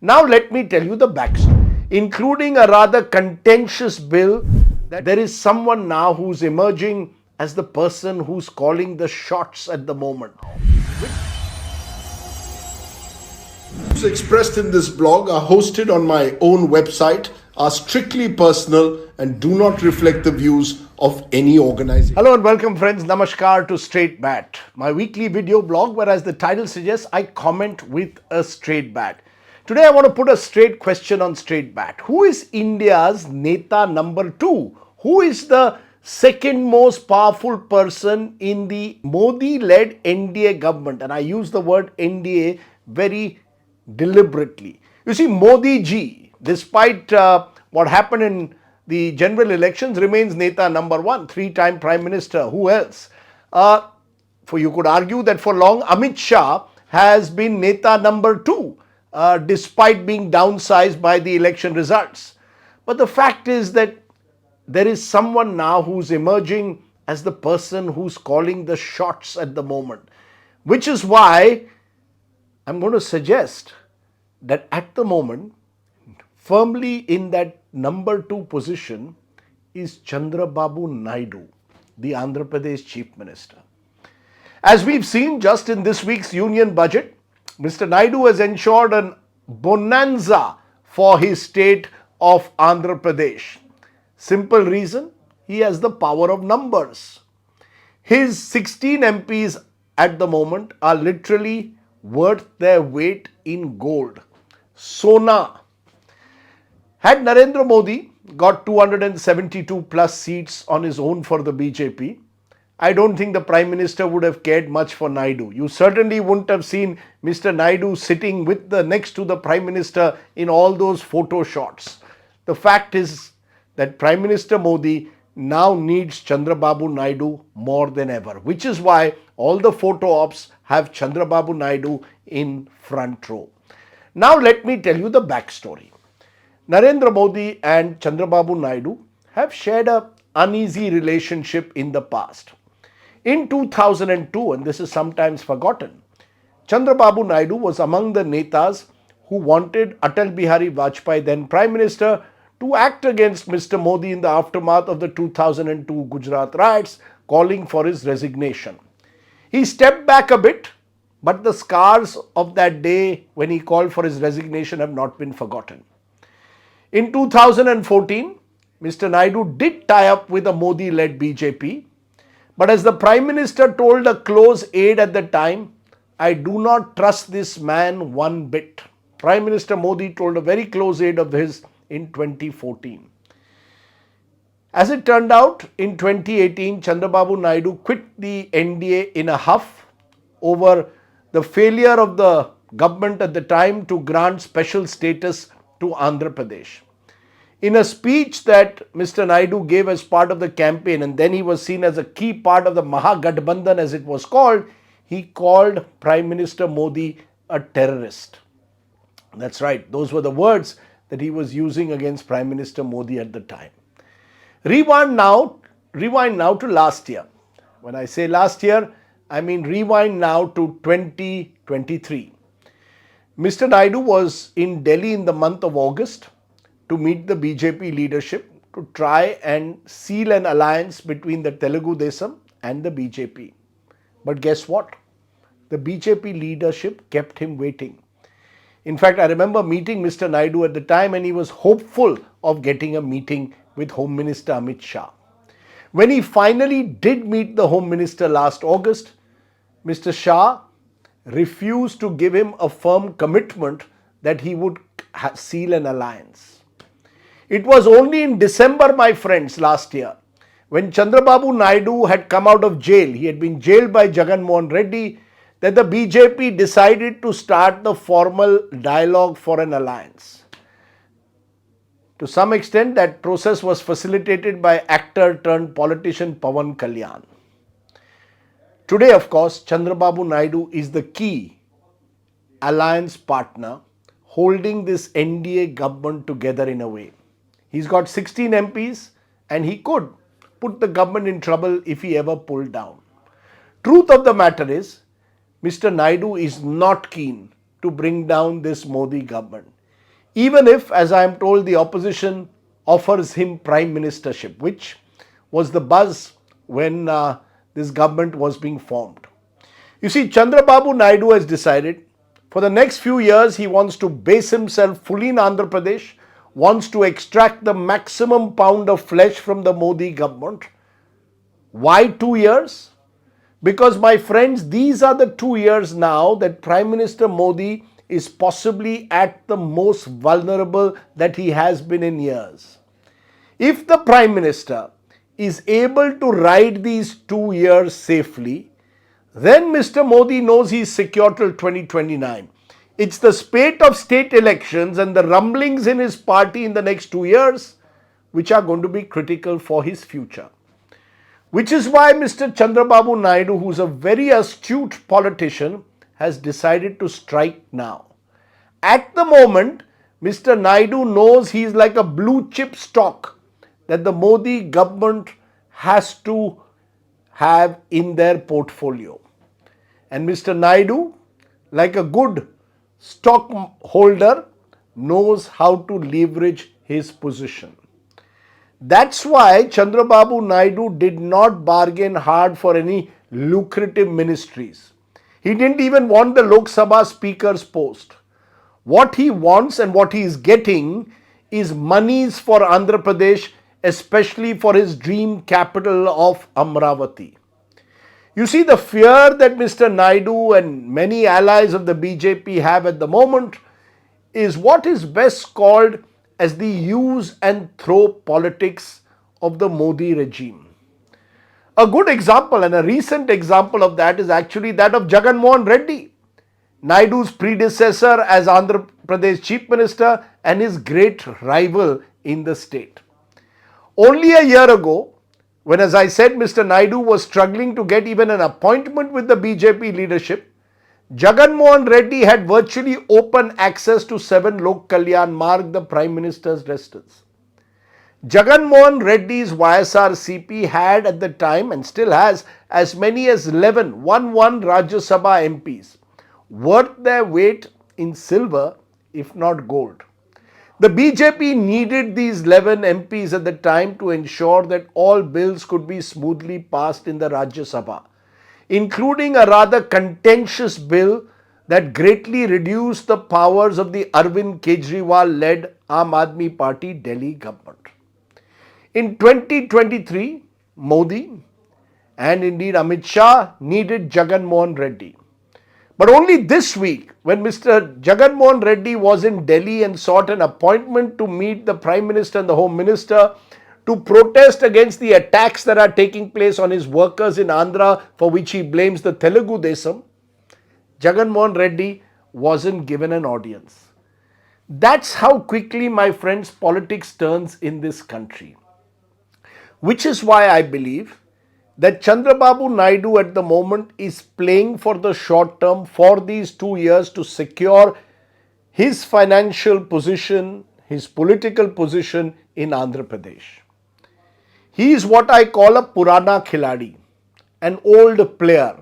Now let me tell you the backstory, including a rather contentious bill that there is someone now who's emerging as the person who's calling the shots at the moment. Views expressed in this blog are hosted on my own website, are strictly personal and do not reflect the views of any organization. Hello and welcome friends, Namaskar to Straight Bat, my weekly video blog where, as the title suggests, I comment with a straight bat. Today I want to put a straight question on Straight Bat. Who is India's Neta number 2? Who is the second most powerful person in the Modi-led NDA government? And I use the word NDA very deliberately. You see, Modi ji, despite what happened in the general elections, remains Neta number 1, three-time Prime Minister. Who else? For you could argue that for long, Amit Shah has been Neta number 2, despite being downsized by the election results. But the fact is that there is someone now who's emerging as the person who's calling the shots at the moment, which is why I'm going to suggest that at the moment, firmly in that number 2 position is Chandrababu Naidu, the Andhra Pradesh Chief Minister. As we've seen just in this week's union budget, Mr. Naidu has ensured a bonanza for his state of Andhra Pradesh. Simple reason, he has the power of numbers. His 16 MPs at the moment are literally worth their weight in gold. Sona. Had Narendra Modi got 272 plus seats on his own for the BJP, I don't think the Prime Minister would have cared much for Naidu. You certainly wouldn't have seen Mr. Naidu sitting with next to the Prime Minister in all those photo shots. The fact is that Prime Minister Modi now needs Chandrababu Naidu more than ever, which is why all the photo ops have Chandrababu Naidu in front row. Now let me tell you the backstory. Narendra Modi and Chandrababu Naidu have shared an uneasy relationship in the past. In 2002, and this is sometimes forgotten, Chandrababu Naidu was among the Netas who wanted Atal Bihari Vajpayee, then Prime Minister, to act against Mr. Modi in the aftermath of the 2002 Gujarat riots, calling for his resignation. He stepped back a bit, but the scars of that day when he called for his resignation have not been forgotten. In 2014, Mr. Naidu did tie up with a Modi-led BJP, but as the Prime Minister told a close aide at the time, I do not trust this man one bit. Prime Minister Modi told a very close aide of his in 2014. As it turned out, in 2018, Chandrababu Naidu quit the NDA in a huff over the failure of the government at the time to grant special status to Andhra Pradesh. In a speech that Mr. Naidu gave as part of the campaign, and then he was seen as a key part of the Mahagathbandhan as it was called, he called Prime Minister Modi a terrorist. That's right, those were the words that he was using against Prime Minister Modi at the time. Rewind now to last year. When I say last year, I mean rewind now to 2023. Mr. Naidu was in Delhi in the month of August to meet the BJP leadership to try and seal an alliance between the Telugu Desam and the BJP. But guess what? The BJP leadership kept him waiting. In fact, I remember meeting Mr. Naidu at the time and he was hopeful of getting a meeting with Home Minister Amit Shah. When he finally did meet the Home Minister last August, Mr. Shah refused to give him a firm commitment that he would seal an alliance. It was only in December, my friends, last year, when Chandrababu Naidu had come out of jail, he had been jailed by Jagan Mohan Reddy, that the BJP decided to start the formal dialogue for an alliance. To some extent, that process was facilitated by actor turned politician Pawan Kalyan. Today, of course, Chandrababu Naidu is the key alliance partner holding this NDA government together in a way. He's got 16 MPs and he could put the government in trouble if he ever pulled down. Truth of the matter is, Mr. Naidu is not keen to bring down this Modi government. even if, as I am told, the opposition offers him prime ministership, which was the buzz when this government was being formed. You see, Chandrababu Naidu has decided for the next few years he wants to base himself fully in Andhra Pradesh, wants to extract the maximum pound of flesh from the Modi government. Why 2 years? Because, my friends, these are the 2 years now that Prime Minister Modi is possibly at the most vulnerable that he has been in years. If the Prime Minister is able to ride these 2 years safely, then Mr. Modi knows he is secure till 2029. It's the spate of state elections and the rumblings in his party in the next 2 years which are going to be critical for his future. Which is why Mr. Chandrababu Naidu, who's a very astute politician, has decided to strike now. At the moment, Mr. Naidu knows he is like a blue chip stock that the Modi government has to have in their portfolio. And Mr. Naidu, like a good stockholder, knows how to leverage his position. That's why Chandrababu Naidu did not bargain hard for any lucrative ministries. He didn't even want the Lok Sabha Speaker's post. What he wants and what he is getting is monies for Andhra Pradesh, especially for his dream capital of Amravati. You see, the fear that Mr. Naidu and many allies of the BJP have at the moment is what is best called as the use and throw politics of the Modi regime. A good example and a recent example of that is actually that of Jagan Mohan Reddy, Naidu's predecessor as Andhra Pradesh Chief Minister and his great rival in the state. Only a year ago, when, as I said, Mr. Naidu was struggling to get even an appointment with the BJP leadership, Jagan Mohan Reddy had virtually open access to 7 Lok Kalyan Marg, the Prime Minister's residence. Jagan Mohan Reddy's YSRCP had at the time and still has as many as 11 Rajya Sabha MPs, worth their weight in silver if not gold. The BJP needed these 11 MPs at the time to ensure that all bills could be smoothly passed in the Rajya Sabha, including a rather contentious bill that greatly reduced the powers of the Arvind Kejriwal-led Aam Aadmi Party Delhi government. In 2023, Modi and indeed Amit Shah needed Jagan Mohan Reddy. But only this week, when Mr. Jagan Mohan Reddy was in Delhi and sought an appointment to meet the Prime Minister and the Home Minister to protest against the attacks that are taking place on his workers in Andhra, for which he blames the Telugu Desam, Jagan Mohan Reddy wasn't given an audience. That's how quickly, my friends, politics turns in this country. Which is why I believe that Chandrababu Naidu at the moment is playing for the short term for these 2 years to secure his financial position, his political position in Andhra Pradesh. He is what I call a Purana Khiladi, an old player.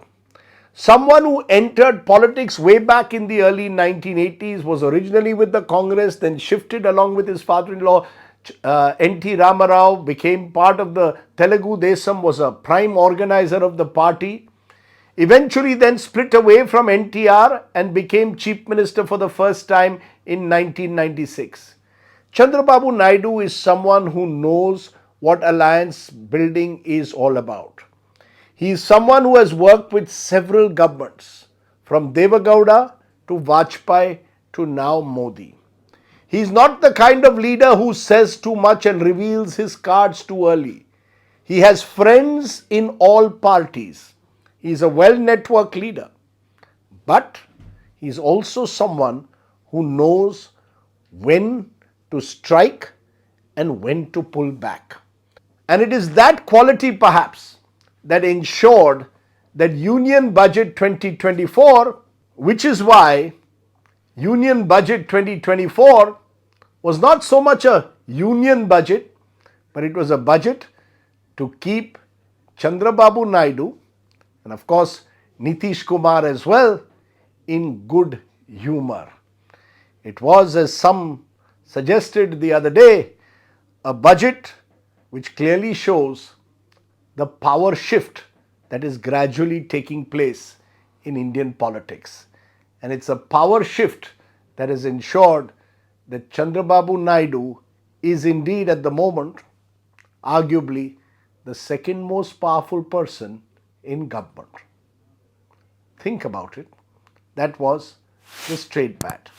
Someone who entered politics way back in the early 1980s, was originally with the Congress, then shifted along with his father-in-law N.T. Ramarao, became part of the Telugu Desam, was a prime organizer of the party, eventually then split away from NTR and became Chief Minister for the first time in 1996. Chandrababu Naidu is someone who knows what alliance building is all about. He is someone who has worked with several governments, from Devagowda to Vajpayee to now Modi. He is not the kind of leader who says too much and reveals his cards too early. He has friends in all parties. He is a well-networked leader. But he is also someone who knows when to strike and when to pull back. And it is that quality perhaps that ensured that Union Budget 2024, which is why Union Budget 2024 was not so much a union budget, but it was a budget to keep Chandrababu Naidu and of course Nitish Kumar as well in good humor. It was, as some suggested the other day a budget which clearly shows the power shift that is gradually taking place in Indian politics. And it's a power shift that has ensured that Chandrababu Naidu is indeed at the moment arguably the second most powerful person in government. Think about it. That was the straight bat.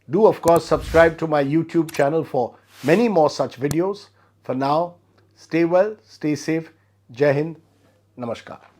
Do of course subscribe to my YouTube channel for many more such videos. For now, stay well, stay safe. Jai Hind. Namaskar.